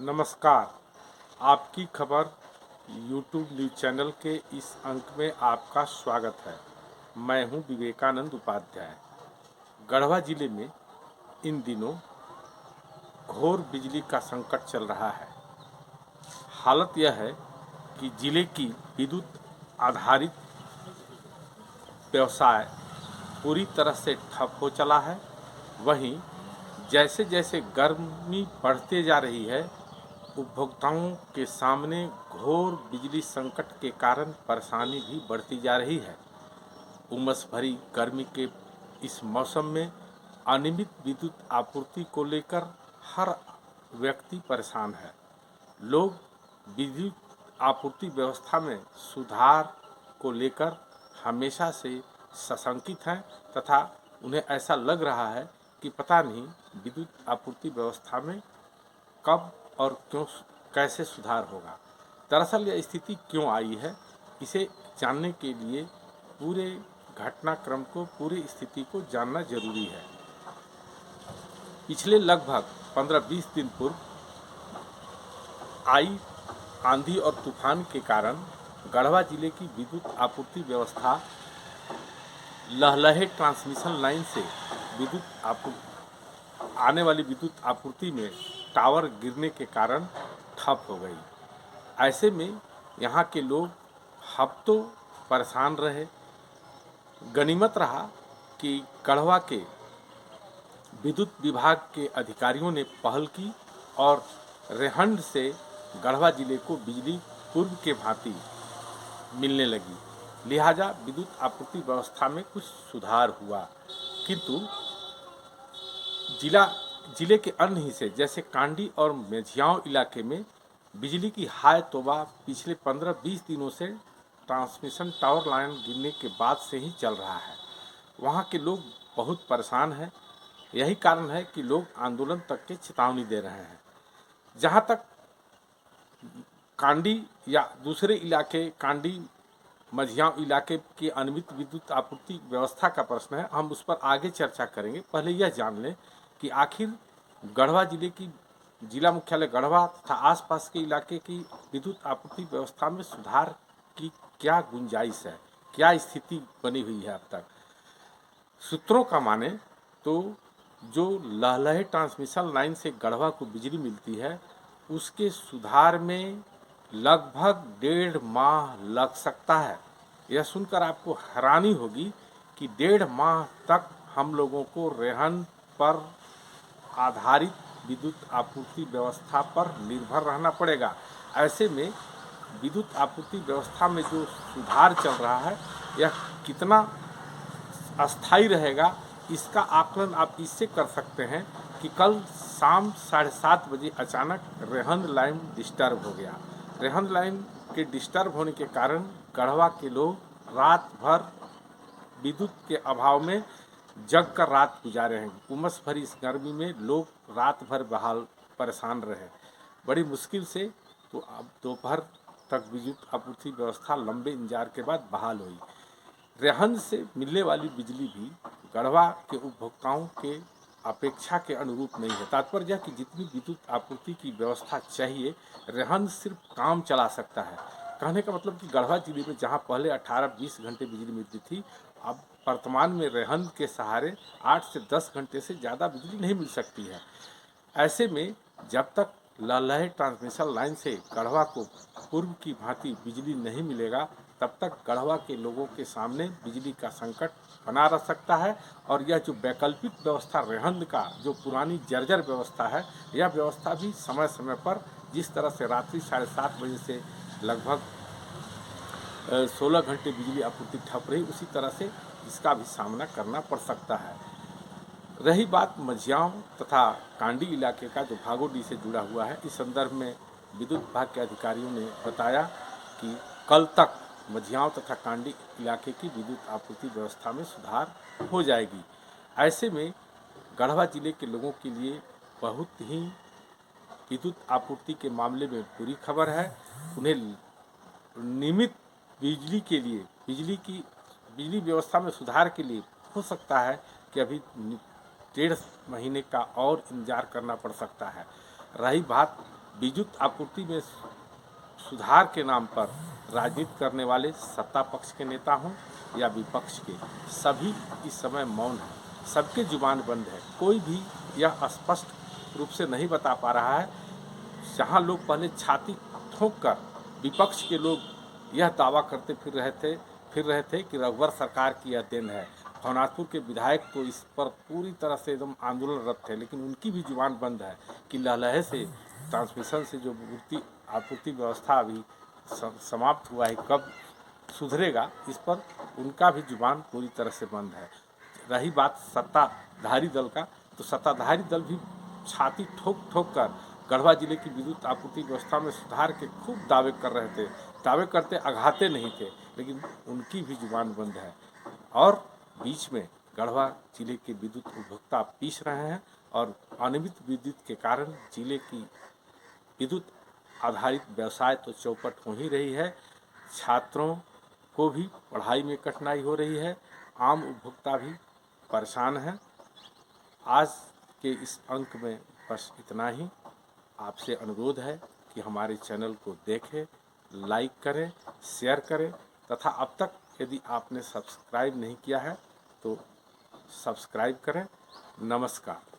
नमस्कार। आपकी खबर यूट्यूब न्यूज़ चैनल के इस अंक में आपका स्वागत है। मैं हूं विवेकानंद उपाध्याय। गढ़वा जिले में इन दिनों घोर बिजली का संकट चल रहा है। हालत यह है कि जिले की विद्युत आधारित व्यवसाय पूरी तरह से ठप हो चला है। वहीं जैसे जैसे गर्मी बढ़ते जा रही है, उपभोक्ताओं के सामने घोर बिजली संकट के कारण परेशानी भी बढ़ती जा रही है। उमस भरी गर्मी के इस मौसम में अनियमित विद्युत आपूर्ति को लेकर हर व्यक्ति परेशान है। लोग विद्युत आपूर्ति व्यवस्था में सुधार को लेकर हमेशा से सशंकित हैं तथा उन्हें ऐसा लग रहा है कि पता नहीं विद्युत आपूर्ति व्यवस्था में कब और क्यों कैसे सुधार होगा। दरअसल यह स्थिति क्यों आई है, इसे जानने के लिए पूरे घटनाक्रम को, पूरी स्थिति को जानना जरूरी है। पिछले लगभग 15-20 दिन पूर्व आई आंधी और तूफान के कारण गढ़वा जिले की विद्युत आपूर्ति व्यवस्था लहलहे ट्रांसमिशन लाइन से आने वाली विद्युत आपूर्ति में टावर गिरने के कारण ठप हो गई। ऐसे में यहाँ के लोग हफ्तों परेशान रहे। गनीमत रहा कि गढ़वा के विद्युत विभाग के अधिकारियों ने पहल की और रेहंड से गढ़वा जिले को बिजली पूर्व के भांति मिलने लगी। लिहाजा विद्युत आपूर्ति व्यवस्था में कुछ सुधार हुआ, किंतु जिले के अन्य हिस्से जैसे कांडी और मेझियाओं इलाके में बिजली की हाय तौबा पिछले 15-20 दिनों से ट्रांसमिशन टावर लाइन गिरने के बाद से ही चल रहा है। वहाँ के लोग बहुत परेशान हैं। यही कारण है कि लोग आंदोलन तक के चेतावनी दे रहे हैं। जहाँ तक कांडी या दूसरे इलाके, कांडी मझियाओं इलाके की अनियमित विद्युत आपूर्ति व्यवस्था का प्रश्न है, हम उस पर आगे चर्चा करेंगे। पहले यह जान लें कि आखिर गढ़वा जिले की जिला मुख्यालय गढ़वा तथा आसपास के इलाके की विद्युत आपूर्ति व्यवस्था में सुधार की क्या गुंजाइश है, क्या स्थिति बनी हुई है अब तक। सूत्रों का माने तो जो लहलहे ट्रांसमिशन लाइन से गढ़वा को बिजली मिलती है, उसके सुधार में लगभग 1.5 माह लग सकता है। यह सुनकर आपको हैरानी होगी कि 1.5 माह तक हम लोगों को रेहन पर आधारित विद्युत आपूर्ति व्यवस्था पर निर्भर रहना पड़ेगा। ऐसे में विद्युत आपूर्ति व्यवस्था में जो सुधार चल रहा है, यह कितना अस्थायी रहेगा, इसका आकलन आप इससे कर सकते हैं कि कल शाम 7:30 बजे अचानक रेहन लाइन डिस्टर्ब हो गया। रेहन लाइन के डिस्टर्ब होने के कारण गढ़वा के लोग रात भर विद्युत के अभाव में जग कर रात गुजारे हैं। उमस भरी इस गर्मी में लोग रात भर बहाल परेशान रहे। बड़ी मुश्किल से तो अब दोपहर तक विद्युत आपूर्ति व्यवस्था लंबे इंतजार के बाद बहाल हुई। रेहन से मिलने वाली बिजली भी गढ़वा के उपभोक्ताओं के अपेक्षा के अनुरूप नहीं है। तात्पर्य कि जितनी विद्युत आपूर्ति की व्यवस्था चाहिए, रेहन सिर्फ काम चला सकता है। कहने का मतलब कि गढ़वा जिले में जहां पहले 18-20 घंटे बिजली मिलती थी, अब वर्तमान में रेहन के सहारे 8 से 10 घंटे से ज़्यादा बिजली नहीं मिल सकती है। ऐसे में जब तक लहलहे ट्रांसमिशन लाइन से गढ़वा को पूर्व की भांति बिजली नहीं मिलेगा, तब तक गढ़वा के लोगों के सामने बिजली का संकट बना रह सकता है। और यह जो वैकल्पिक व्यवस्था रेहन का जो पुरानी जर्जर व्यवस्था है, यह व्यवस्था भी समय समय पर जिस तरह से रात्रि 7:30 बजे से लगभग 16 घंटे बिजली आपूर्ति ठप रही, उसी तरह से इसका भी सामना करना पड़ सकता है। रही बात मझियाओं तथा कांडी इलाके का जो भागोडीह से जुड़ा हुआ है, इस संदर्भ में विद्युत विभाग के अधिकारियों ने बताया कि कल तक मझियाओं तथा कांडी इलाके की विद्युत आपूर्ति व्यवस्था में सुधार हो जाएगी। ऐसे में गढ़वा जिले के लोगों के लिए बहुत ही विद्युत आपूर्ति के मामले में बुरी खबर है। उन्हें नियमित बिजली के लिए, बिजली व्यवस्था में सुधार के लिए हो सकता है कि अभी 1.5 महीने का और इंतजार करना पड़ सकता है। रही बात विद्युत आपूर्ति में सुधार के नाम पर राजनीति करने वाले सत्ता पक्ष के नेता हों या विपक्ष के, सभी इस समय मौन है, सबके जुबान बंद है। कोई भी यह स्पष्ट रूप से नहीं बता पा रहा है। जहाँ लोग पहले छाती ठोक कर विपक्ष के लोग यह दावा करते फिर रहे थे कि रघुवर सरकार की यह देन है। भवनाथपुर के विधायक तो इस पर पूरी तरह से एकदम आंदोलनरत थे, लेकिन उनकी भी जुबान बंद है कि लहलहे से ट्रांसमिशन से जो आपूर्ति व्यवस्था अभी समाप्त हुआ है, कब सुधरेगा, इस पर उनका भी जुबान पूरी तरह से बंद है। रही बात सत्ताधारी दल का, तो सत्ताधारी दल भी छाती ठोक ठोक कर गढ़वा जिले की विद्युत आपूर्ति व्यवस्था में सुधार के खूब दावे कर रहे थे। दावे करते अघाते नहीं थे, लेकिन उनकी भी जुबान बंद है। और बीच में गढ़वा जिले के विद्युत उपभोक्ता पीस रहे हैं और अनियमित विद्युत के कारण जिले की विद्युत आधारित व्यवसाय तो चौपट हो ही रही है। छात्रों को भी पढ़ाई में कठिनाई हो रही है, आम उपभोक्ता भी परेशान है। आज के इस अंक में बस इतना ही। आपसे अनुरोध है कि हमारे चैनल को देखें, लाइक करें, शेयर करें तथा अब तक यदि आपने सब्सक्राइब नहीं किया है तो सब्सक्राइब करें। नमस्कार।